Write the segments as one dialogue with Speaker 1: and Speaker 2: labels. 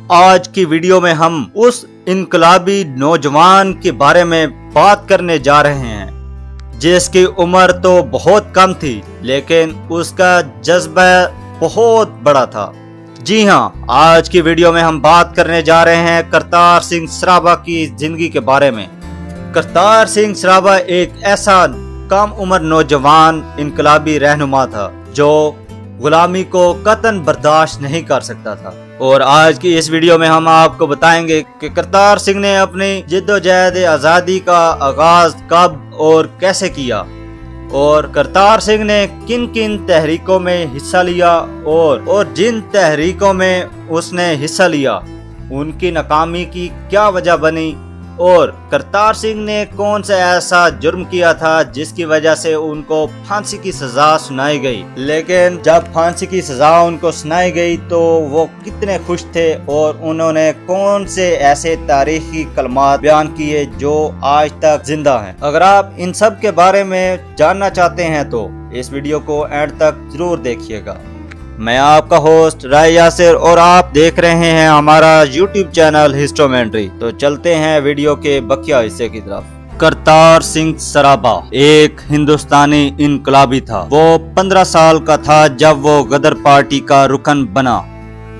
Speaker 1: آج کی ویڈیو میں ہم اس انقلابی نوجوان کے بارے میں بات کرنے جا رہے ہیں جس کی عمر تو بہت کم تھی لیکن اس کا جذبہ بہت بڑا تھا۔ جی ہاں، آج کی ویڈیو میں ہم بات کرنے جا رہے ہیں کرتار سنگھ سرابا کی زندگی کے بارے میں۔ کرتار سنگھ سرابا ایک ایسا کم عمر نوجوان انقلابی رہنما تھا جو غلامی کو قطعاً برداشت نہیں کر سکتا تھا، اور آج کی اس ویڈیو میں ہم آپ کو بتائیں گے کہ کرتار سنگھ نے اپنی جدوجہد آزادی کا آغاز کب اور کیسے کیا، اور کرتار سنگھ نے کن کن تحریکوں میں حصہ لیا اور جن تحریکوں میں اس نے حصہ لیا ان کی ناکامی کی کیا وجہ بنی، اور کرتار سنگھ نے کون سا ایسا جرم کیا تھا جس کی وجہ سے ان کو پھانسی کی سزا سنائی گئی۔ لیکن جب پھانسی کی سزا ان کو سنائی گئی تو وہ کتنے خوش تھے، اور انہوں نے کون سے ایسے تاریخی کلمات بیان کیے جو آج تک زندہ ہیں۔ اگر آپ ان سب کے بارے میں جاننا چاہتے ہیں تو اس ویڈیو کو اینڈ تک ضرور دیکھیے گا۔ میں آپ کا ہوسٹ رائے یاسر اور آپ دیکھ رہے ہیں ہمارا یوٹیوب چینل ہسٹومینٹری۔ تو چلتے ہیں ویڈیو کے بقیہ حصے کی طرف۔ کرتار سنگھ سرابا ایک ہندوستانی انقلابی تھا۔ وہ 15 سال کا تھا جب وہ غدر پارٹی کا رکن بنا۔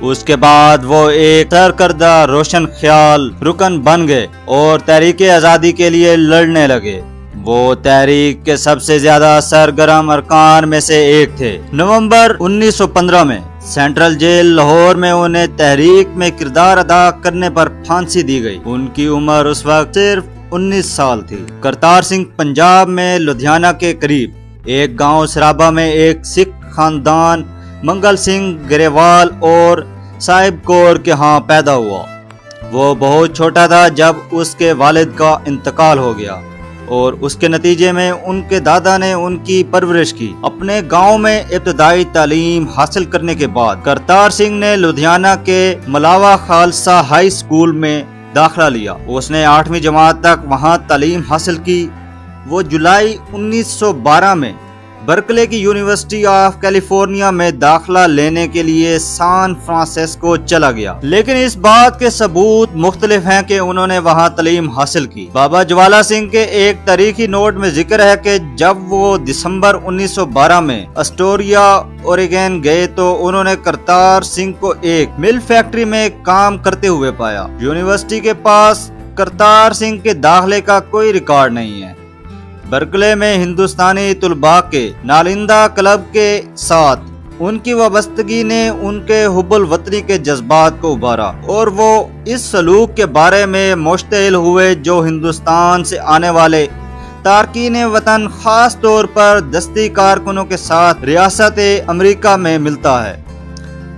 Speaker 1: اس کے بعد وہ ایک سرکردہ روشن خیال رکن بن گئے اور تحریک آزادی کے لیے لڑنے لگے۔ وہ تحریک کے سب سے زیادہ سرگرم ارکان میں سے ایک تھے۔ نومبر 1915 میں سینٹرل جیل لاہور میں انہیں تحریک میں کردار ادا کرنے پر پھانسی دی گئی۔ ان کی عمر اس وقت صرف 19 سال تھی۔ کرتار سنگھ پنجاب میں لدھیانہ کے قریب ایک گاؤں سرابا میں ایک سکھ خاندان منگل سنگھ گریوال اور صاحب کور کے ہاں پیدا ہوا۔ وہ بہت چھوٹا تھا جب اس کے والد کا انتقال ہو گیا اور اس کے نتیجے میں ان کے دادا نے ان کی پرورش کی۔ اپنے گاؤں میں ابتدائی تعلیم حاصل کرنے کے بعد کرتار سنگھ نے لدھیانہ کے ملاوا خالصہ ہائی اسکول میں داخلہ لیا۔ اس نے 8ویں جماعت تک وہاں تعلیم حاصل کی۔ وہ جولائی 1912 میں برکلے کی یونیورسٹی آف کیلیفورنیا میں داخلہ لینے کے لیے سان فرانسسکو چلا گیا، لیکن اس بات کے ثبوت مختلف ہیں کہ انہوں نے وہاں تعلیم حاصل کی۔ بابا جوالا سنگھ کے ایک تاریخی نوٹ میں ذکر ہے کہ جب وہ دسمبر 1912 میں اسٹوریا اوریگن گئے تو انہوں نے کرتار سنگھ کو ایک مل فیکٹری میں کام کرتے ہوئے پایا۔ یونیورسٹی کے پاس کرتار سنگھ کے داخلے کا کوئی ریکارڈ نہیں ہے۔ برکلے میں ہندوستانی طلباء کے نالندہ کلب کے ساتھ ان کی وابستگی نے ان کے حب الوطنی کے جذبات کو ابھارا، اور وہ اس سلوک کے بارے میں مشتعل ہوئے جو ہندوستان سے آنے والے تارکین وطن خاص طور پر دستی کارکنوں کے ساتھ ریاست امریکہ میں ملتا ہے۔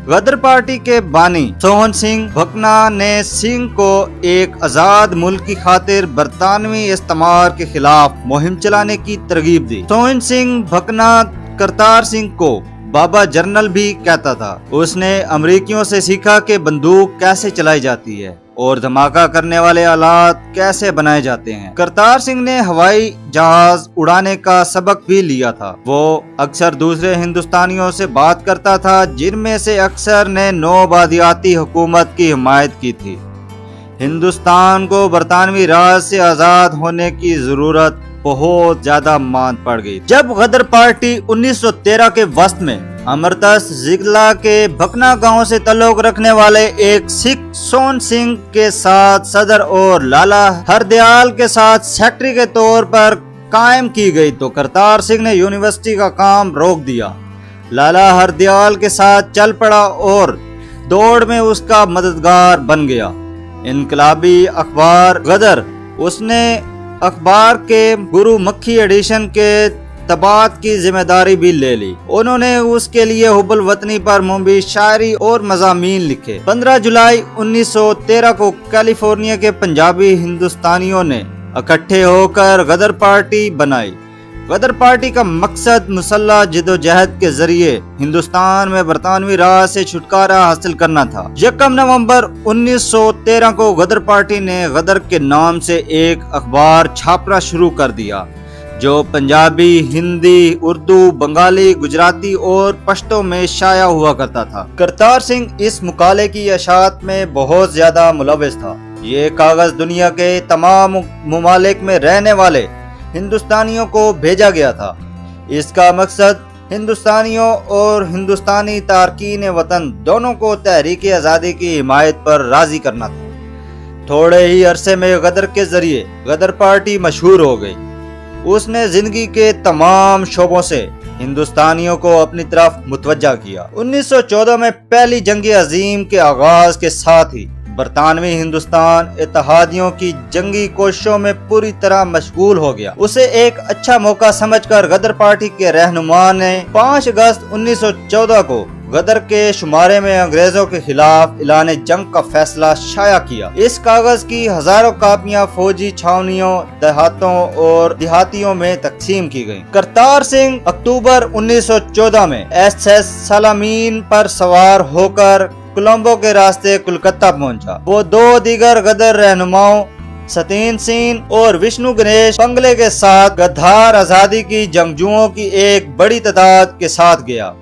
Speaker 1: غدر پارٹی کے بانی سوہن سنگھ بھکنا نے سنگھ کو ایک آزاد ملک کی خاطر برطانوی استعمار کے خلاف مہم چلانے کی ترغیب دی۔ سوہن سنگھ بھکنا کرتار سنگھ کو بابا جنرل بھی کہتا تھا۔ اس نے امریکیوں سے سیکھا کہ بندوق کیسے چلائی جاتی ہے اور دھماکہ کرنے والے آلات کیسے بنائے جاتے ہیں۔ کرتار سنگھ نے ہوائی جہاز اڑانے کا سبق بھی لیا تھا۔ وہ اکثر دوسرے ہندوستانیوں سے بات کرتا تھا جن میں سے اکثر نے نوآبادیاتی حکومت کی حمایت کی تھی۔ ہندوستان کو برطانوی راج سے آزاد ہونے کی ضرورت بہت زیادہ مان پڑ گئی۔ جب غدر پارٹی 1913 کے وسط میں امرتس ضلع کے بھکنا گاؤں سے تعلق رکھنے والے ایک سکھ سون سنگھ کے ساتھ صدر اور لالا ہردیال کے ساتھ سیکرٹری کے طور پر قائم کی گئی تو کرتار سنگھ نے یونیورسٹی کا کام روک دیا۔ لالا ہردیال کے ساتھ چل پڑا اور دوڑ میں اس کا مددگار بن گیا۔ انقلابی اخبار غدر اس نے اخبار کے گرو مکھی ایڈیشن کے طباعت کی ذمہ داری بھی لے لی۔ انہوں نے اس کے لیے حب الوطنی پر مبنی شاعری اور مضامین لکھے۔ 15 جولائی 1913 کو کیلیفورنیا کے پنجابی ہندوستانیوں نے اکٹھے ہو کر غدر پارٹی بنائی۔ غدر پارٹی کا مقصد مسلح جدوجہد کے ذریعے ہندوستان میں برطانوی راج سے چھٹکارا حاصل کرنا تھا۔ 1 نومبر 1913 کو غدر پارٹی نے غدر کے نام سے ایک اخبار چھاپنا شروع کر دیا جو پنجابی، ہندی، اردو، بنگالی، گجراتی اور پشتو میں شائع ہوا کرتا تھا۔ کرتار سنگھ اس مقالے کی اشاعت میں بہت زیادہ ملوث تھا۔ یہ کاغذ دنیا کے تمام ممالک میں رہنے والے ہندوستانیوں کو بھیجا گیا تھا۔ اس کا مقصد ہندوستانیوں اور ہندوستانی تارکین وطن دونوں کو تحریک آزادی کی حمایت پر راضی کرنا تھا۔ تھوڑے ہی عرصے میں غدر کے ذریعے غدر پارٹی مشہور ہو گئی۔ اس نے زندگی کے تمام شعبوں سے ہندوستانیوں کو اپنی طرف متوجہ کیا۔ 1914 میں پہلی جنگ عظیم کے آغاز کے ساتھ ہی برطانوی ہندوستان اتحادیوں کی جنگی کوششوں میں پوری طرح مشغول ہو گیا۔ اسے ایک اچھا موقع سمجھ کر غدر پارٹی کے رہنما نے 5 اگست 1914 کو غدر کے شمارے میں انگریزوں کے خلاف اعلان جنگ کا فیصلہ شائع کیا۔ اس کاغذ کی ہزاروں کاپیاں فوجی چھاونیوں، دیہاتوں اور دیہاتیوں میں تقسیم کی گئیں۔ کرتار سنگھ اکتوبر 1914 میں ایس سالامین پر سوار ہو کر کولمبو کے راستے کلکتہ پہنچا۔ وہ 2 دیگر غدر رہنماؤں ستین سین اور وشنو گنیش پنگلے کے ساتھ گدھار آزادی کی جنگجوؤں کی ایک بڑی تعداد کے ساتھ گیا۔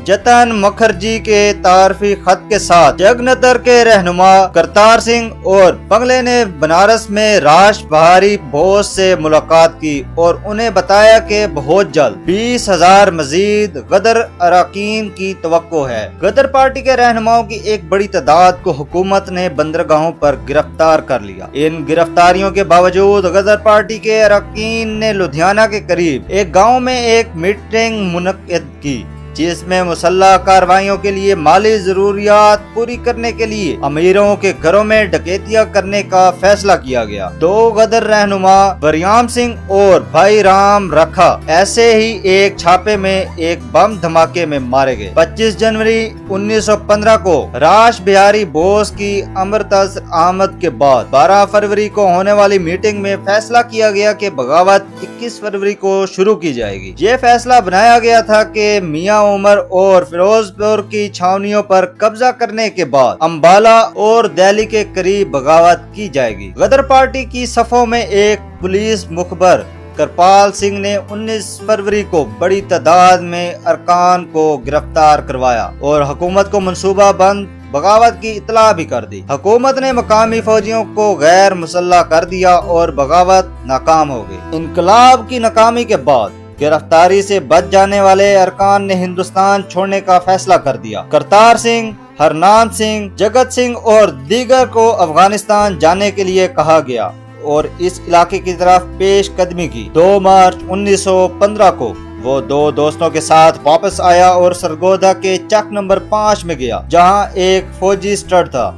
Speaker 1: جتن مکھرجی کے تعارفی خط کے ساتھ جگنتر کے رہنما کرتار سنگھ اور پنگلے نے بنارس میں راش بہاری بوس سے ملاقات کی اور انہیں بتایا کہ بہت جلد 20,000 مزید غدر اراکین کی توقع ہے۔ غدر پارٹی کے رہنماؤں کی ایک بڑی تعداد کو حکومت نے بندرگاہوں پر گرفتار کر لیا۔ ان گرفتاریوں کے باوجود غدر پارٹی کے اراکین نے لدھیانہ کے قریب ایک گاؤں میں ایک میٹنگ منعقد کی، جس میں مسلح کارروائیوں کے لیے مالی ضروریات پوری کرنے کے لیے امیروں کے گھروں میں ڈکیتیاں کرنے کا فیصلہ کیا گیا۔ 2 غدر رہنما وریام سنگھ اور بھائی رام رکھا ایسے ہی ایک چھاپے میں ایک بم دھماکے میں مارے گئے۔ 25 جنوری 1915 کو راش بہاری بوس کی امرتسر آمد کے بعد 12 فروری کو ہونے والی میٹنگ میں فیصلہ کیا گیا کہ بغاوت 21 فروری کو شروع کی جائے گی۔ یہ فیصلہ بنایا گیا تھا کہ میاں عمر اور فیروز پور کی چھاونیوں پر قبضہ کرنے کے بعد امبالہ اور دہلی کے قریب بغاوت کی جائے گی۔ غدر پارٹی کی صفوں میں ایک پولیس مخبر کرپال سنگھ نے 19 فروری کو بڑی تعداد میں ارکان کو گرفتار کروایا اور حکومت کو منصوبہ بند بغاوت کی اطلاع بھی کر دی۔ حکومت نے مقامی فوجیوں کو غیر مسلح کر دیا اور بغاوت ناکام ہو گئی۔ انقلاب کی ناکامی کے بعد گرفتاری سے بچ جانے والے ارکان نے ہندوستان چھوڑنے کا فیصلہ کر دیا۔ کرتار سنگھ، ہرنام سنگھ، جگت سنگھ اور دیگر کو افغانستان جانے کے لیے کہا گیا اور اس علاقے کی طرف پیش قدمی کی۔ 2 مارچ 1915 کو وہ 2 دوستوں کے ساتھ واپس آیا اور سرگودا کے چک نمبر 5 میں گیا، جہاں ایک فوجی اسٹڈ تھا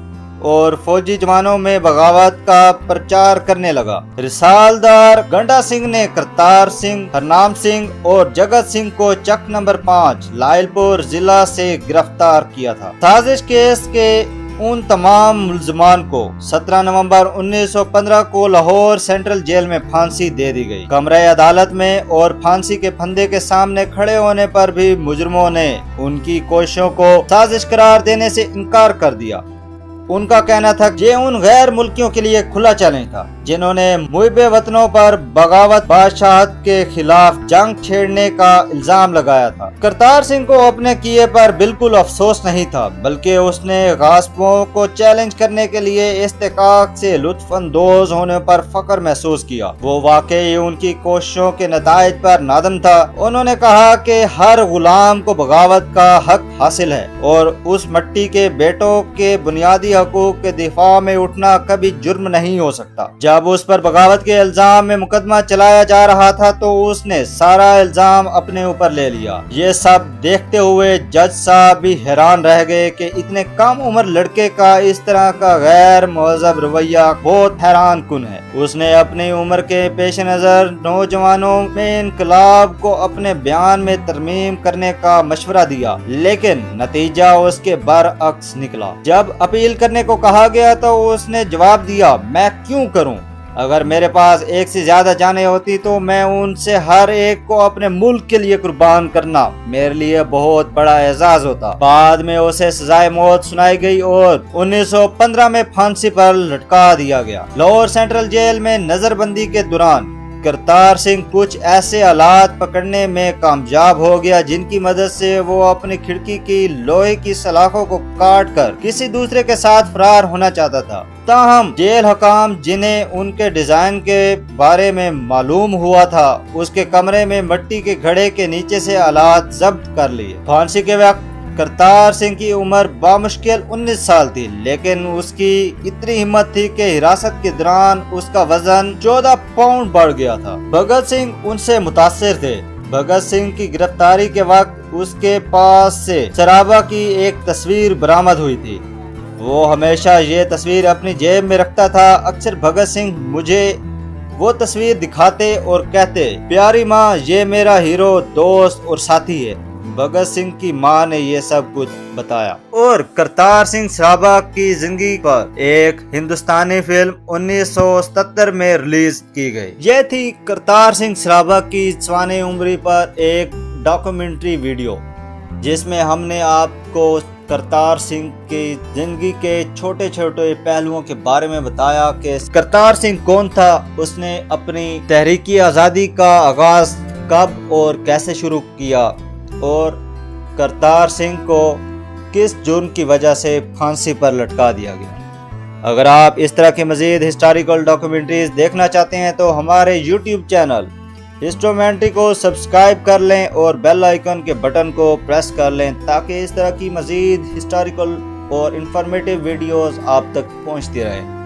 Speaker 1: اور فوجی جوانوں میں بغاوت کا پرچار کرنے لگا۔ رسالدار گنڈا سنگھ نے کرتار سنگھ، ہرنام سنگھ اور جگت سنگھ کو چک نمبر 5 لائل پور ضلع سے گرفتار کیا تھا۔ سازش کیس کے ان تمام ملزمان کو 17 نومبر 1915 کو لاہور سینٹرل جیل میں پھانسی دے دی گئی۔ کمرہ عدالت میں اور پھانسی کے پھندے کے سامنے کھڑے ہونے پر بھی مجرموں نے ان کی کوششوں کو سازش قرار دینے سے انکار کر دیا۔ ان کا کہنا تھا کہ یہ ان غیر ملکیوں کے لیے کھلا چیلنج تھا جنہوں نے محب وطنوں پر بغاوت بادشاہت کے خلاف جنگ چھیڑنے کا الزام لگایا تھا۔ کرتار سنگھ کو اپنے کیے پر بالکل افسوس نہیں تھا، بلکہ اس نے غاصبوں کو چیلنج کرنے کے لیے استحقاق سے لطف اندوز ہونے پر فخر محسوس کیا۔ وہ واقعی ان کی کوششوں کے نتائج پر نادم تھا۔ انہوں نے کہا کہ ہر غلام کو بغاوت کا حق حاصل ہے اور اس مٹی کے بیٹوں کے بنیادی حقوق کے دفاع میں اٹھنا کبھی جرم نہیں ہو سکتا۔ جب اس پر بغاوت کے الزام میں مقدمہ چلایا جا رہا تھا تو اس نے سارا الزام اپنے اوپر لے لیا۔ یہ سب دیکھتے ہوئے جج صاحب بھی حیران رہ گئے کہ اتنے کم عمر لڑکے کا اس طرح کا غیر مہذب رویہ بہت حیران کن ہے۔ اس نے اپنی عمر کے پیش نظر نوجوانوں میں انقلاب کو اپنے بیان میں ترمیم کرنے کا مشورہ دیا، لیکن نتیجہ اس کے برعکس نکلا۔ جب اپیل کرنے کو کہا گیا تو اس نے جواب دیا، میں کیوں کروں؟ اگر میرے پاس ایک سے زیادہ جانیں ہوتی تو میں ان سے ہر ایک کو اپنے ملک کے لیے قربان کرنا میرے لیے بہت بڑا اعزاز ہوتا۔ بعد میں اسے سزائے موت سنائی گئی اور 1915 میں پھانسی پر لٹکا دیا گیا۔ لاہور سینٹرل جیل میں نظر بندی کے دوران کرتار سنگھ کچھ ایسے آلات پکڑنے میں کامیاب ہو گیا جن کی مدد سے وہ اپنی کھڑکی کی لوہے کی سلاخوں کو کاٹ کر کسی دوسرے کے ساتھ فرار ہونا چاہتا تھا۔ تاہم جیل حکام جنہیں ان کے ڈیزائن کے بارے میں معلوم ہوا تھا اس کے کمرے میں مٹی کے گھڑے کے نیچے سے آلات ضبط کر لیے۔ پھانسی کے وقت کرتار سنگھ کی عمر بامشکل 19 سال تھی، لیکن اس کی اتنی ہمت تھی کہ حراست کے دوران اس کا وزن 14 پاؤنڈ بڑھ گیا تھا۔ بھگت سنگھ ان سے متاثر تھے۔ بھگت سنگھ کی گرفتاری کے وقت اس کے پاس سے سرابا کی ایک تصویر برآمد ہوئی تھی۔ وہ ہمیشہ یہ تصویر اپنی جیب میں رکھتا تھا۔ اکثر بھگت سنگھ مجھے وہ تصویر دکھاتے اور کہتے، پیاری ماں، یہ میرا ہیرو، دوست اور ساتھی ہے۔ بھگت سنگھ کی ماں نے یہ سب کچھ بتایا۔ اور کرتار سنگھ سرابا کی زندگی پر ایک ہندوستانی فلم 1977 میں ریلیز کی گئی۔ یہ تھی کرتار سنگھ سرابا کی سوانح عمری پر ایک ڈاکومنٹری ویڈیو، جس میں ہم نے آپ کو کرتار سنگھ کی زندگی کے چھوٹے چھوٹے پہلوؤں کے بارے میں بتایا کہ کرتار سنگھ کون تھا، اس نے اپنی تحریکی آزادی کا آغاز کب اور کیسے شروع کیا، اور کرتار سنگھ کو کس جرم کی وجہ سے پھانسی پر لٹکا دیا گیا۔ اگر آپ اس طرح کے مزید ہسٹوریکل ڈاکومنٹریز دیکھنا چاہتے ہیں تو ہمارے یوٹیوب چینل ہسٹومینٹری کو سبسکرائب کر لیں اور بیل آئیکن کے بٹن کو پریس کر لیں تاکہ اس طرح کی مزید ہسٹوریکل اور انفارمیٹیو ویڈیوز آپ تک پہنچتی رہیں۔